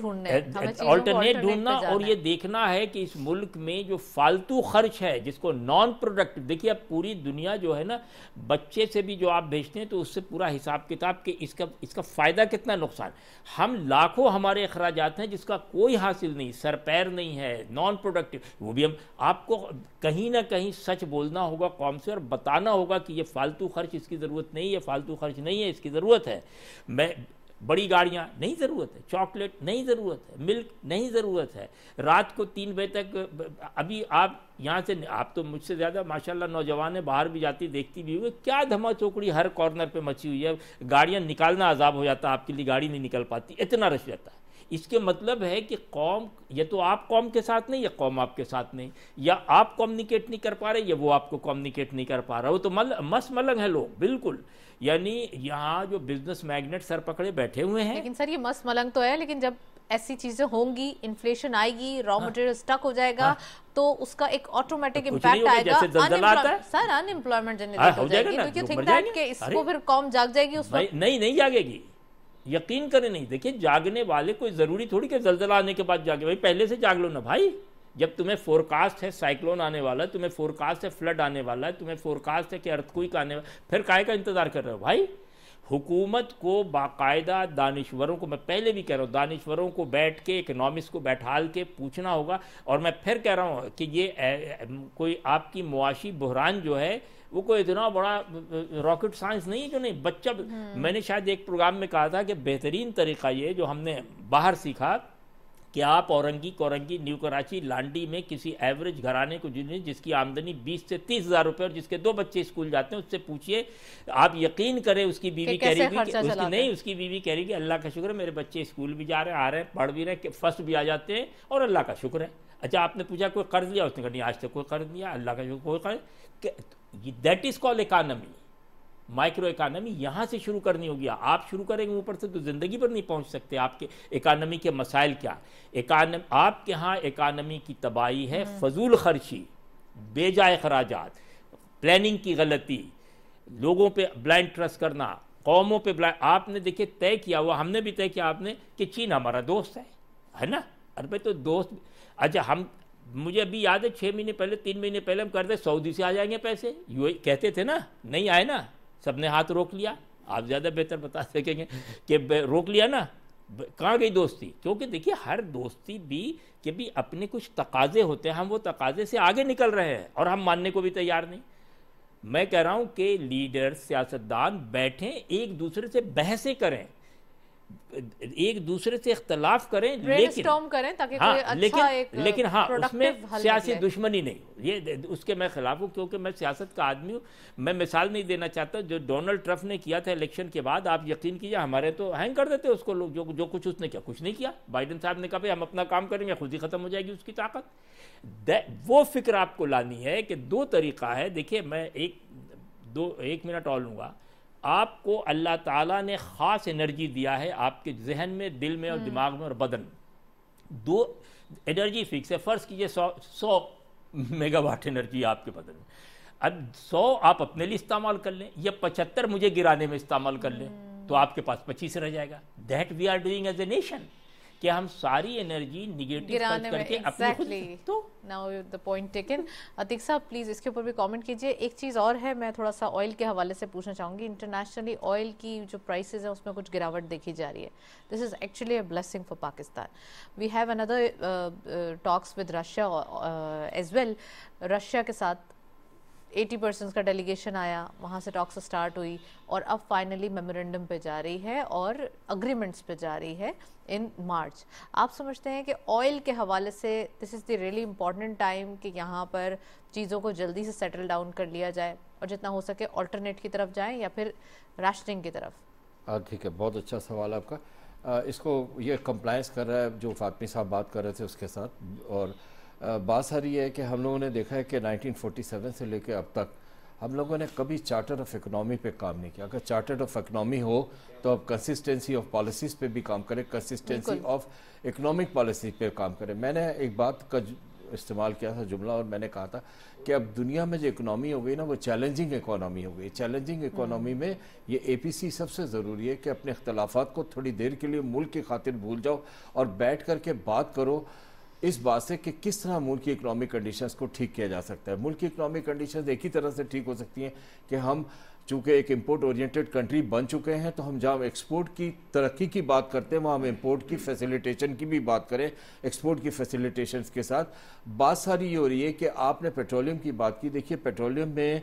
ढूंढना और ये देखना है कि इस मुल्क में जो फालतू खर्च है, जिसको नॉन प्रोडक्टिव, देखिए अब पूरी दुनिया जो है ना, बच्चे से भी जो आप भेजते हैं तो उससे पूरा हिसाब किताब के इसका फ़ायदा कितना नुकसान, हम लाखों हमारे अखराजात हैं जिसका कोई हासिल नहीं, सर पैर नहीं है, नॉन प्रोडक्टिव, वो भी हम, आपको कहीं ना कहीं सच बोलना होगा कौम से और बताना होगा कि ये फालतू खर्च इसकी ज़रूरत नहीं है, फालतू खर्च नहीं है, इसकी ज़रूरत है। मैं बड़ी गाड़ियाँ नहीं ज़रूरत है, चॉकलेट नहीं ज़रूरत है, मिल्क नहीं ज़रूरत है, रात को 3 बजे तक, अभी आप यहाँ से, आप तो मुझसे ज़्यादा माशाल्लाह नौजवान है, बाहर भी जाती देखती भी हुई, क्या धमा चौकड़ी हर कॉर्नर पे मची हुई है, गाड़ियाँ निकालना अजाब हो जाता, आपके लिए गाड़ी नहीं निकल पाती, इतना रश रहता है। इसके मतलब है कि कौम, या तो आप कौम के साथ नहीं, या कौम आपके साथ नहीं, या आप कम्युनिकेट नहीं कर पा रहे, या वो आपको कम्युनिकेट नहीं कर पा रहा, वो तो मस मलंग है लोग बिल्कुल। यानी यहाँ जो बिजनेस मैग्नेट सर पकड़े बैठे हुए हैं। लेकिन सर ये मस मलंग तो है, लेकिन जब ऐसी चीजें होंगी, इन्फ्लेशन आएगी, रॉ मटेरियल स्टक हो जाएगा, तो उसका एक ऑटोमेटिक इम्पैक्ट आएगा, सर अनएम्प्लॉयमेंट जनरेट हो जाएगी, तो यू थिंक दैट कि इसको फिर कौम जाग जाएगी उस वक्त? नहीं जागेगी, यकीन करें नहीं। देखिए जागने वाले कोई ज़रूरी थोड़ी कि जल्जला आने के बाद जागे, भाई पहले से जाग लो ना भाई। जब तुम्हें फोरकास्ट है साइक्लोन आने वाला है, तुम्हें फोरकास्ट है फ्लड आने वाला है, तुम्हें फोरकास्ट है कि अर्थक्वेक आने वाला, फिर काहे का इंतज़ार कर रहे हो भाई? हुकूमत को बाकायदा दानिश्वरों को, मैं पहले भी कह रहा हूँ, दानिश्वरों को बैठ के, इकनॉमिस्ट को बैठाल के पूछना होगा। और मैं फिर कह रहा हूँ कि ये कोई आपकी मुआशी बहरान जो है वो कोई इतना बड़ा रॉकेट साइंस नहीं है जो नहीं बच्चा, मैंने शायद एक प्रोग्राम में कहा था कि बेहतरीन तरीका ये जो हमने बाहर सीखा कि आप औरंगी न्यू कराची लांडी में किसी एवरेज घराने को जिसकी आमदनी 20 से 30 हज़ार रुपये और जिसके 2 बच्चे स्कूल जाते हैं, उससे पूछिए, आप यकीन करें उसकी बीवी कह रही उसकी बीवी कह रही कि अल्लाह का शुक्र है मेरे बच्चे स्कूल भी जा रहे हैं, आ रहे हैं, पढ़ भी रहे हैं, फर्स्ट भी आ जाते हैं और अल्लाह का शुक्र है। अच्छा आपने पूछा कोई कर्ज लिया? उसने कहा नहीं आज तक कोई कर्ज लिया, अल्लाह का शुक्र कोई कर्ज। That is called economy, micro economy. यहाँ से शुरू करनी होगी। आप शुरू करेंगे ऊपर से तो ज़िंदगी पर नहीं पहुँच सकते। आपके इकानमी के मसाइल क्या? आपके यहाँ इकानमी की तबाही है फजूल खर्ची, बेजाय खराजात, प्लानिंग की गलती, लोगों पे ब्लाइंड ट्रस्ट करना, कौमों पे ब्लाइंड। आपने देखिए तय किया हुआ, हमने भी तय किया आपने कि चीन हमारा दोस्त है ना? अरे भाई तो दोस्त, अच्छा मुझे अभी याद है 6 महीने पहले 3 महीने पहले हम करते सऊदी से आ जाएंगे पैसे, यूएई कहते थे ना, नहीं आए ना, सबने हाथ रोक लिया। आप ज़्यादा बेहतर बता सकेंगे कि रोक लिया ना, कहाँ गई दोस्ती? क्योंकि देखिए हर दोस्ती भी के भी अपने कुछ तकाजे होते हैं, हम वो तकाजे से आगे निकल रहे हैं और हम मानने को भी तैयार नहीं। मैं कह रहा हूँ कि लीडर, सियासतदान बैठें, एक दूसरे से बहसें करें, एक दूसरे से इख्तलाफ करें, ब्रेनस्टॉर्म करें ताकि कोई अच्छा लेकिन हाँ उसमें सियासी दुश्मनी नहीं, ये उसके मैं खिलाफ हूँ, क्योंकि मैं सियासत का आदमी हूँ। मैं मिसाल नहीं देना चाहता, जो डोनाल्ड ट्रंप ने किया था इलेक्शन के बाद, आप यकीन कीजिए हमारे तो हैंग कर देते उसको लोग, जो कुछ उसने किया, कुछ नहीं किया। बाइडेन साहब ने कहा भाई हम अपना काम करेंगे, खुद ही खत्म हो जाएगी उसकी ताकत। वो फिक्र आपको लानी है कि दो तरीका है। देखिए मैं एक मिनट और लूँगा। आपको अल्लाह ताला ने ख़ास एनर्जी दिया है आपके जहन में, दिल में और दिमाग में और बदन में। दो एनर्जी फिक्स है। फ़र्ज़ कीजिए 100 मेगावाट एनर्जी आपके बदन में। अब 100 आप अपने लिए इस्तेमाल कर लें या 75 मुझे गिराने में इस्तेमाल कर लें, तो आपके पास 25 रह जाएगा। That we are doing as a nation, कि हम सारी एनर्जी निगेटिव खर्च करके अपने खुद। तो now the point taken. Atiq साहब प्लीज इसके ऊपर भी कमेंट कीजिए। एक चीज़ और है, मैं थोड़ा सा ऑयल के हवाले से पूछना चाहूँगी। इंटरनेशनली ऑयल की जो प्राइसेस है उसमें कुछ गिरावट देखी जा रही है। This is actually a blessing for Pakistan. We have another talks with Russia as well. Russia के साथ 80% का डेलीगेशन आया, वहाँ से टॉक्स स्टार्ट हुई और अब फाइनली मेमोरेंडम पे जा रही है और अग्रीमेंट्स पे जा रही है इन मार्च। आप समझते हैं कि ऑयल के हवाले से this is the really important time कि यहाँ पर चीज़ों को जल्दी से सेटल डाउन कर लिया जाए और जितना हो सके ऑल्टरनेट की तरफ जाएं या फिर राशनिंग की तरफ? ठीक है, बहुत अच्छा सवाल आपका। इसको ये कंप्लायंस कर रहा है जो फातमी साहब बात कर रहे थे उसके साथ। और बात सारी है कि हम लोगों ने देखा है कि 1947 से लेकर अब तक हम लोगों ने कभी चार्टर ऑफ इकोनॉमी पे काम नहीं किया। अगर चार्टर ऑफ इकोनॉमी हो तो अब कंसिस्टेंसी ऑफ पॉलिसीज़ पे भी काम करें, कंसिस्टेंसी ऑफ इकोनॉमिक पॉलिसी पे काम करें। मैंने एक बात का इस्तेमाल किया था जुमला, और मैंने कहा था कि अब दुनिया में जो इकोनॉमी हो गई ना, वो चैलेंजिंग इकोनॉमी हो गई। चैलेंजिंग इकोनॉमी में ये APC सबसे ज़रूरी है कि अपने इख्तलाफात को थोड़ी देर के लिए मुल्क की खातिर भूल जाओ और बैठ कर के बात करो इस बात से कि किस तरह मुल्क की इकोनॉमिक कंडीशंस को ठीक किया जा सकता है। मुल्क की इकोनॉमिक कंडीशंस एक ही तरह से ठीक हो सकती हैं कि हम चूँकि एक इंपोर्ट ओरिएंटेड कंट्री बन चुके हैं, तो हम जहाँ एक्सपोर्ट की तरक्की की बात करते हैं वहाँ हम इंपोर्ट की फैसिलिटेशन की भी बात करें। एक्सपोर्ट की फैसिलिटेशंस के साथ बात सारी ये हो रही है कि आपने पेट्रोलियम की बात की। देखिए पेट्रोलियम में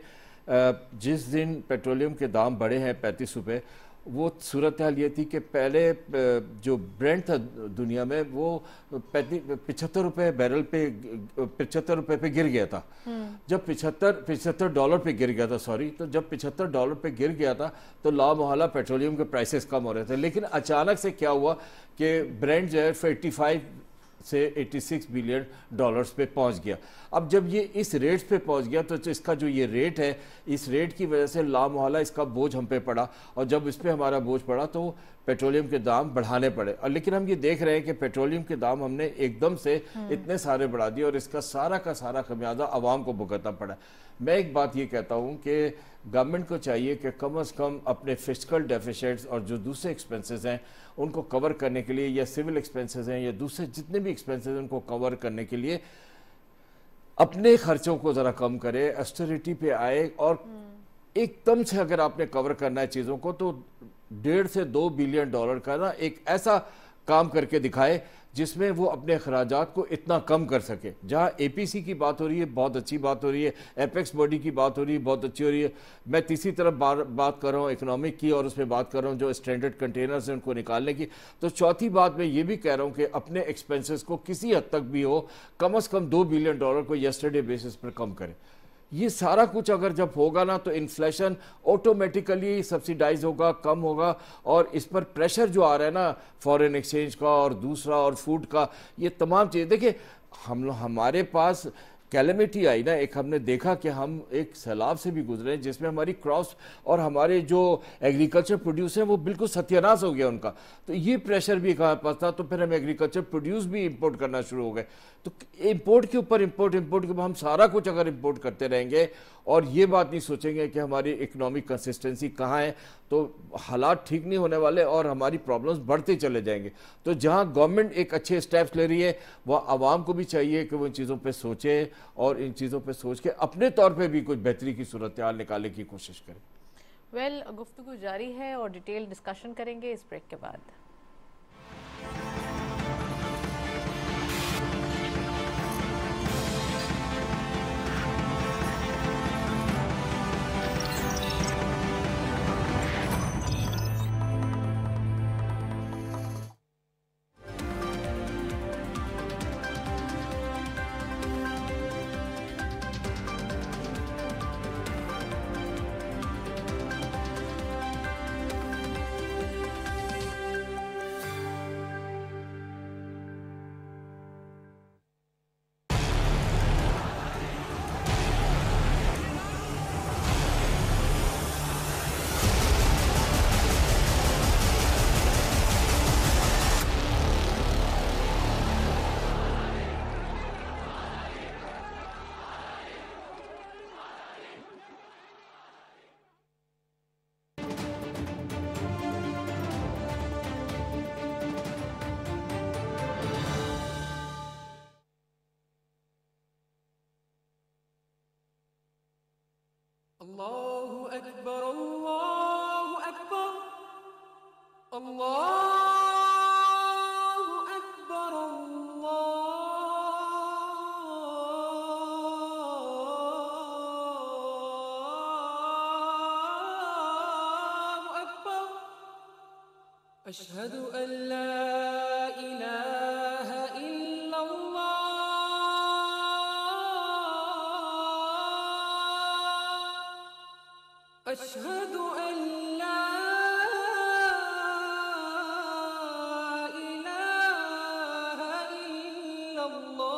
जिस दिन पेट्रोलियम के दाम बढ़े हैं 35 रुपये, वो सूरत हाल ये थी कि पहले जो ब्रेंड था दुनिया में वो 75 रुपये बैरल पे, 75 रुपये पे गिर गया था। जब 75 डॉलर पे गिर गया था, सॉरी, तो जब 75 डॉलर पे गिर गया था तो लामोहल्ला पेट्रोलियम के प्राइसेस कम हो रहे थे। लेकिन अचानक से क्या हुआ कि ब्रेंड जो है 85 से 86 बिलियन डॉलर्स पे पहुंच गया। अब जब ये इस रेट पे पहुंच गया तो इसका जो ये रेट है, इस रेट की वजह से लामोहल्ला इसका बोझ हम पे पड़ा, और जब इस पे हमारा बोझ पड़ा तो पेट्रोलियम के दाम बढ़ाने पड़े। और लेकिन हम ये देख रहे हैं कि पेट्रोलियम के दाम हमने एकदम से इतने सारे बढ़ा दिए और इसका सारा का सारा खमियाजा आवाम को भुगतना पड़ा। मैं एक बात ये कहता हूँ कि गवर्नमेंट को चाहिए कि कम से कम अपने फिस्कल डेफिसिट्स और जो दूसरे एक्सपेंसेस हैं उनको कवर करने के लिए, या सिविल एक्सपेंसेस हैं या दूसरे जितने भी एक्सपेंसेस हैं उनको कवर करने के लिए अपने खर्चों को ज़रा कम करे, ऑस्टेरिटी पे आए। और एकदम से अगर आपने कवर करना है चीज़ों को तो 1.5 से 2 बिलियन डॉलर का ना एक ऐसा काम करके दिखाए जिसमें वो अपने अखराजात को इतना कम कर सके। जहाँ APC की बात हो रही है, बहुत अच्छी बात हो रही है, एपेक्स बॉडी की बात हो रही है, बहुत अच्छी हो रही है। मैं तीसरी तरफ बात कर रहा हूँ इकोनॉमिक की, और उसमें बात कर रहा हूँ जो स्टैंडर्ड कंटेनर्स हैं उनको निकालने की। तो चौथी बात मैं ये भी कह रहा हूँ कि अपने एक्सपेंसेस को किसी हद तक भी हो कम से कम 2 बिलियन डॉलर को यस्टरडे बेसिस पर कम करें। ये सारा कुछ अगर जब होगा ना तो इन्फ्लेशन ऑटोमेटिकली सब्सिडाइज होगा, कम होगा। और इस पर प्रेशर जो आ रहा है ना फॉरेन एक्सचेंज का और दूसरा और फूड का, ये तमाम चीज़ें देखिए हमारे पास कैलेमिटी आई ना, एक हमने देखा कि हम एक सैलाब से भी गुजरे जिसमें हमारी क्रॉप्स और हमारे जो एग्रीकल्चर प्रोड्यूस हैं वो बिल्कुल सत्यानाश हो गया उनका। तो ये प्रेशर भी हमारे पास था, तो फिर हम एग्रीकल्चर प्रोड्यूस भी इंपोर्ट करना शुरू हो गए। तो इंपोर्ट के ऊपर इंपोर्ट के ऊपर हम सारा कुछ अगर इंपोर्ट करते रहेंगे और ये बात नहीं सोचेंगे कि हमारी इकोनॉमिक कंसिस्टेंसी कहाँ है, तो हालात ठीक नहीं होने वाले और हमारी प्रॉब्लम्स बढ़ते चले जाएंगे। तो जहाँ गवर्नमेंट एक अच्छे स्टेप्स ले रही है वह आवाम को भी चाहिए कि वो इन चीज़ों पे सोचे और इन चीज़ों पे सोच के अपने तौर पे भी कुछ बेहतरी की सूरत हाल निकालने की कोशिश करें। वेल, गुफ्तगू जारी है और डिटेल डिस्कशन करेंगे इस ब्रेक के बाद। अशहदु अल्ला इलाहा इल्लल्लाह अशहदु अल्ला इलाहा इल्लल्लाह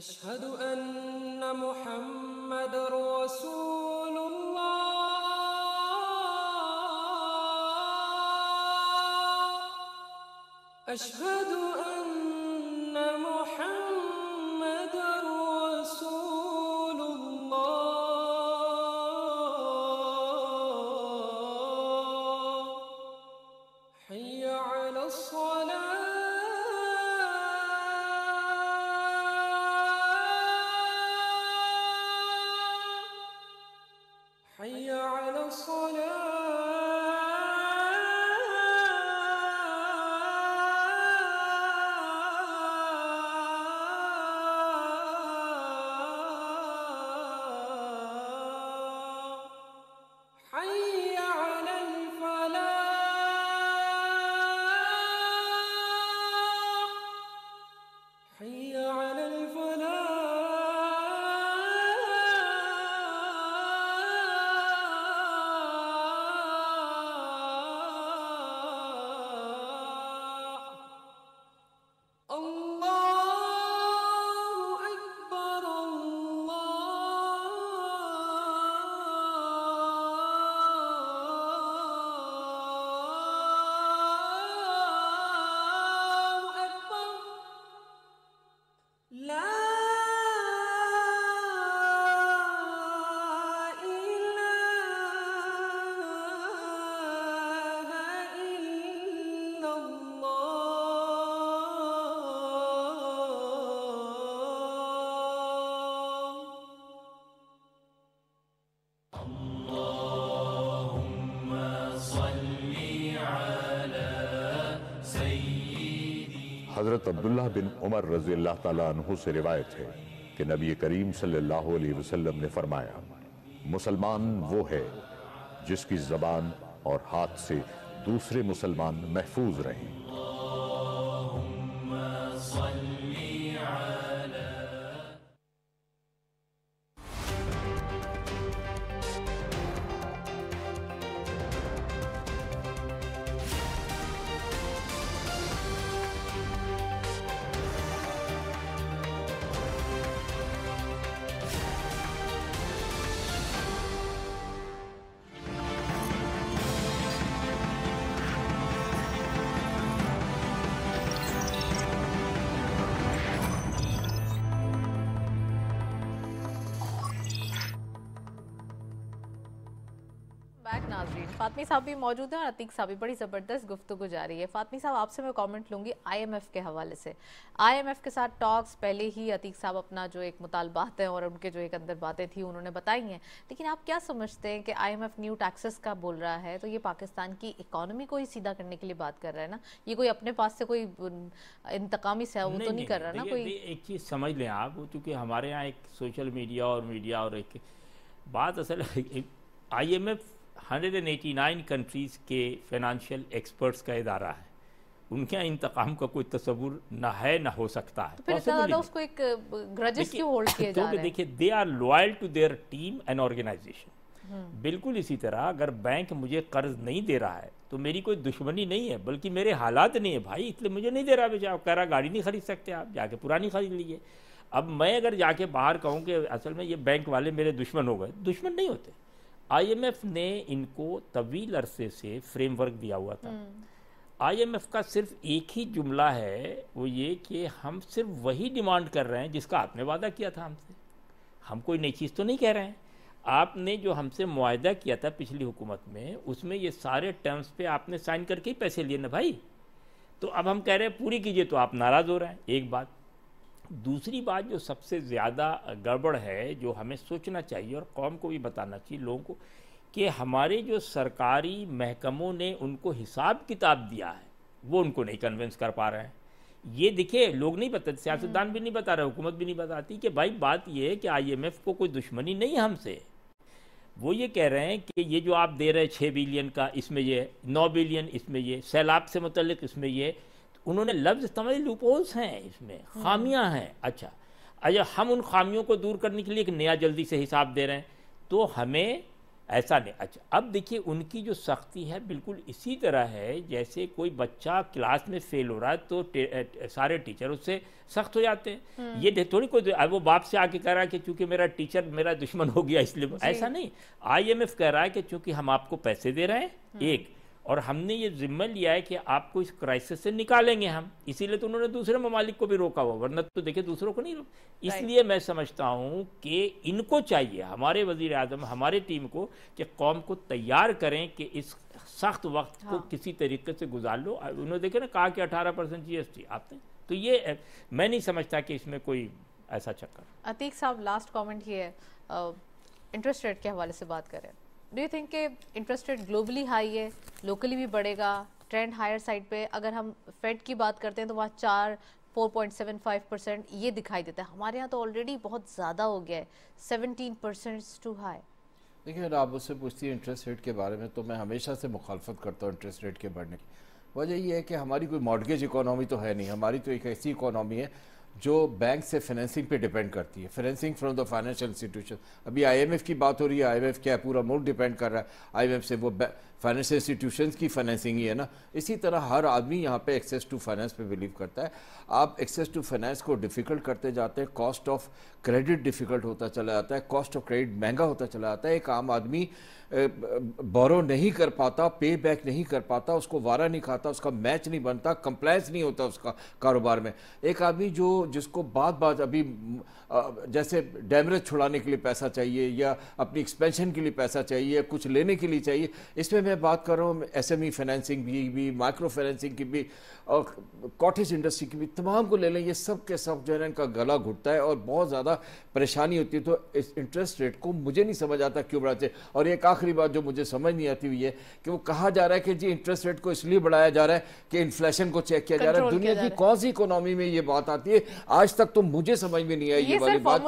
अशहदु अन्ना मुहम्मदर रसूलुल्लाह अशहदु अन्ना मुहम्मदर रसूलुल्लाह हय्या अलस सलाह हय्या अलस हज़रत अब्दुल्ला बिन उमर रज़ियल्लाहु ताला अन्हु से रिवायत है कि नबी करीम सल्लल्लाहु अलैहि वसल्लम ने फरमाया, मुसलमान वो है जिसकी ज़बान और हाथ से दूसरे मुसलमान महफूज रहें। नाज़रीन, फातमी साहब भी मौजूद हैं और अतीक साहब भी। बड़ी ज़बरदस्त गुफ्तगू जारी है। फातमी साहब, आपसे मैं कमेंट लूँगी IMF के हवाले से। IMF के साथ टॉक्स पहले ही अतीक साहब अपना जो एक मुतालबात हैं और उनके जो एक अंदर बातें थी उन्होंने बताई हैं, लेकिन आप क्या समझते हैं कि IMF न्यू टैक्सेस का बोल रहा है तो ये पाकिस्तान की इकॉनमी को ही सीधा करने के लिए बात कर रहा है ना? ये कोई अपने पास से कोई इंतकामी से वो तो नहीं कर रहा ना कोई? एक चीज़ समझ लें आप, चूँकि हमारे यहाँ एक सोशल मीडिया और एक बात असल IMF 189 कंट्रीज़ के फाइनेंशियल एक्सपर्ट्स का इदारा है। उनके यहाँ इंतकाम का कोई तस्वुर ना है ना हो सकता है। तो फिर इतना ज़्यादा उसको एक ग्रजेस क्यों होल्ड किए जा रहे हैं? देखिए, they are loyal to their team and organisation. बिल्कुल इसी तरह अगर बैंक मुझे कर्ज नहीं दे रहा है तो मेरी कोई दुश्मनी नहीं है, बल्कि मेरे हालात नहीं है भाई, इसलिए मुझे नहीं दे रहा। बेचारा कह रहा गाड़ी नहीं खरीद सकते आप, जाके पुरानी खरीद लीजिए। अब मैं अगर जाके बाहर कहूँ कि असल में ये बैंक वाले मेरे दुश्मन हो गए, दुश्मन नहीं होते। IMF ने इनको तवील अरसे से फ्रेमवर्क दिया हुआ था। IMF का सिर्फ एक ही जुमला है, वो ये कि हम सिर्फ वही डिमांड कर रहे हैं जिसका आपने वादा किया था हमसे। हम कोई नई चीज़ तो नहीं कह रहे हैं। आपने जो हमसे मुआहदा किया था पिछली हुकूमत में, उसमें ये सारे टर्म्स पे आपने साइन करके ही पैसे लिए ना भाई। तो अब हम कह रहे हैं पूरी कीजिए, तो आप नाराज़ हो रहे हैं। एक बात। दूसरी बात जो सबसे ज़्यादा गड़बड़ है, जो हमें सोचना चाहिए और कौम को भी बताना चाहिए लोगों को, कि हमारे जो सरकारी महकमों ने उनको हिसाब किताब दिया है वो उनको नहीं कन्विंस कर पा रहे हैं। ये देखिए, लोग नहीं बताते, सियासतदान भी नहीं बता रहे, हुकूमत भी नहीं बताती कि भाई बात ये है कि IMF को कोई दुश्मनी नहीं है हमसे। वो ये कह रहे हैं कि ये जो आप दे रहे हैं 6 बिलियन का, इसमें ये 9 बिलियन, इसमें ये सैलाब से मुतल्लिक, इसमें ये, उन्होंने लफ्ज़ इस्तेमाल, लूपहोल्स हैं, इसमें खामियां हैं। अच्छा हम उन खामियों को दूर करने के लिए एक नया जल्दी से हिसाब दे रहे हैं, तो हमें ऐसा नहीं। अच्छा अब देखिए उनकी जो सख्ती है बिल्कुल इसी तरह है जैसे कोई बच्चा क्लास में फेल हो रहा है तो सारे टीचर उससे सख्त हो जाते हैं। ये थोड़ी कोई वो बाप से आके कह रहा है कि चूंकि मेरा टीचर मेरा दुश्मन हो गया इसलिए, ऐसा नहीं। IMF कह रहा है कि चूंकि हम आपको पैसे दे रहे हैं एक, और हमने ये जिम्मा लिया है कि आपको इस क्राइसिस से निकालेंगे हम, इसीलिए तो उन्होंने दूसरे ममालिक को भी रोका हुआ, वरना तो देखिए दूसरों को नहीं रोका। इसलिए मैं समझता हूँ कि इनको चाहिए, हमारे वजीर आजम, हमारे टीम को, कि कौम को तैयार करें कि इस सख्त वक्त को किसी तरीके से गुजार लो। उन्होंने देखे ना, कहा कि 18% GST आपने, तो ये मैं नहीं समझता कि इसमें कोई ऐसा चक्कर। अतीक साहब लास्ट कॉमेंट ये है, इंटरेस्ट रेट के हवाले से बात करें, डू यू थिंक कि इंटरेस्ट रेट ग्लोबली हाई है, लोकली भी बढ़ेगा, ट्रेंड हायर साइड पे? अगर हम फेड की बात करते हैं तो वहाँ 4.75% ये दिखाई देता है, हमारे यहाँ तो ऑलरेडी बहुत ज़्यादा हो गया है, 17% टू हाई। देखिए आप मुझसे पूछती है इंटरेस्ट रेट के बारे में, तो मैं हमेशा से मुखालफत करता हूँ इंटरेस्ट रेट के बढ़ने की। वजह ये है कि हमारी कोई मॉर्गेज इकोनॉमी तो है नहीं, हमारी तो एक ऐसी इकोनॉमी है जो बैंक से फाइनेंसिंग पे डिपेंड करती है, financing from the financial institution. अभी IMF की बात हो रही है, IMF क्या है, पूरा मुल्क डिपेंड कर रहा है IMF से, वो फाइनेंशियल इंस्टीट्यूशंस की फाइनेंसिंग ही है ना। इसी तरह हर आदमी यहाँ पे एक्सेस टू फाइनेंस पे बिलीव करता है। आप एक्सेस टू फाइनेंस को डिफ़िकल्ट करते जाते हैं, कॉस्ट ऑफ क्रेडिट डिफ़िकल्ट होता चला जाता है, कॉस्ट ऑफ क्रेडिट महंगा होता चला जाता है। एक आम आदमी बोरो नहीं कर पाता, पे बैक नहीं कर पाता, उसको वारा नहीं खाता, उसका मैच नहीं बनता, कंप्लायंस नहीं होता उसका कारोबार में। एक आदमी जिसको बात अभी जैसे डैमरेज छुड़ाने के लिए पैसा चाहिए, या अपनी एक्सपेंशन के लिए पैसा चाहिए, या कुछ लेने के लिए चाहिए, इसमें मैं बात कर रहा हूँ SME फाइनेंसिंग भी माइक्रो फाइनेंसिंग की भी, और कॉटेज इंडस्ट्री की भी, तमाम को ले लें, ये सब के सब जो है इनका गला घुटता है और बहुत ज़्यादा परेशानी होती है। तो इस इंटरेस्ट रेट को मुझे नहीं समझ आता क्यों बढ़ाते। और एक आखिरी बात जो मुझे समझ नहीं आती हुई है कि वो कहा जा रहा है कि जी इंटरेस्ट रेट को इसलिए बढ़ाया जा रहा है कि इन्फ्लेशन को चेक किया जा रहा है। दुनिया की कौन सी इकोनॉमी में ये बात आती है? आज तक तो मुझे समझ में नहीं आई ये वाली बात।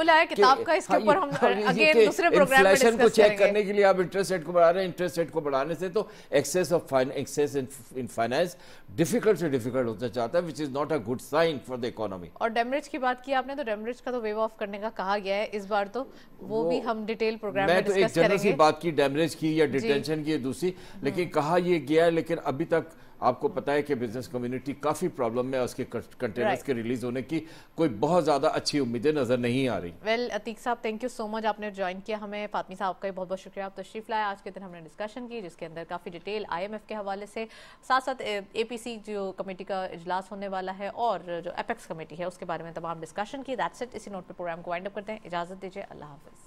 इन्फ्लेशन को चेक करने के लिए आप इंटरेस्ट रेट को बढ़ा रहे हैं। इंटरेस्ट रेट को बढ़ाने से तो एक्सेस इन फाइनेंस डिफिकल्ट से डिफिकल्ट होता चाहता है, which is not a good sign for the economy. और डेमरेज की बात की आपने, तो डेमरेज का तो वेव ऑफ करने का कहा गया है इस बार, तो वो भी हम डिटेल प्रोग्राम में डिस्कस करेंगे। मैं तो एक जनरल सी बात की डैमेज की या डिटेंशन की दूसरी, लेकिन कहा ये गया है, लेकिन अभी तक आपको पता है कि बिजनेस कम्युनिटी काफी प्रॉब्लम में, उसके कंटेनर्स के रिलीज होने की कोई बहुत ज्यादा अच्छी उम्मीदें नजर नहीं आ रही। वेल अतीक साहब, थैंक यू सो मच, आपने ज्वाइन किया हमें। फातमी साहब का भी बहुत बहुत शुक्रिया, आप तशरीफ लाए। आज के दिन हमने डिस्कशन की जिसके अंदर काफ़ी डिटेल IMF के हवाले से, साथ साथ APC जो कमेटी का इजलास होने वाला है और जो एपेक्स कमेटी है उसके बारे में तमाम डिस्कशन की। That's it. इसी नोट पर प्रोग्राम को वाइंड अप करते हैं। इजाज़त दीजिए, अल्लाह हाफिज़।